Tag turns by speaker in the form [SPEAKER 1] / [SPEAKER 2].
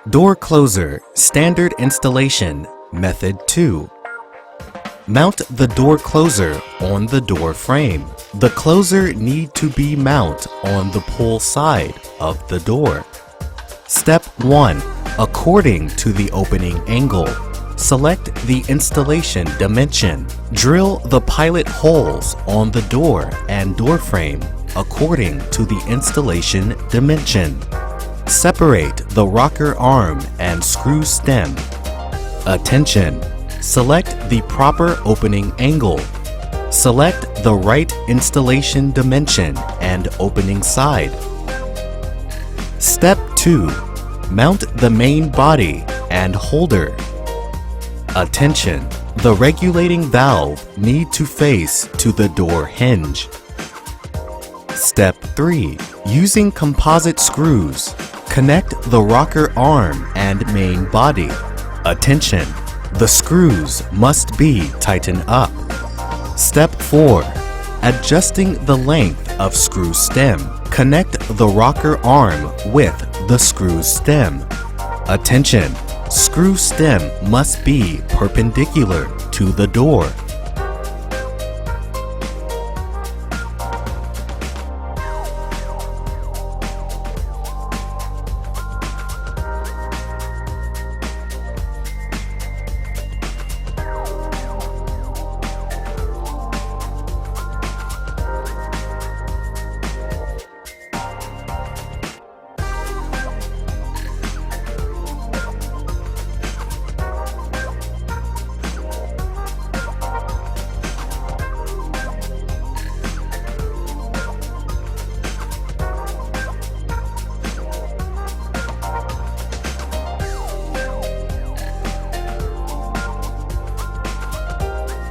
[SPEAKER 1] Door closer, standard installation, method 2. Mount the door closer on the door frame. The closer need to be mounted on the pull side of the door. Step 1. According to the opening angle, select the installation dimension. Drill the pilot holes on the door and door frame according to the installation dimension. Separate the rocker arm and screw stem. Attention! Select the proper opening angle. Select the right installation dimension and opening side. Step 2. Mount the main body and holder. Attention! The regulating valve need to face to the door hinge. Step 3. Using composite screws, connect the rocker arm and main body. Attention! The screws must be tightened up. Step 4. Adjusting the length of screw stem. Connect the rocker arm with the screw stem. Attention! Screw stem must be perpendicular to the door.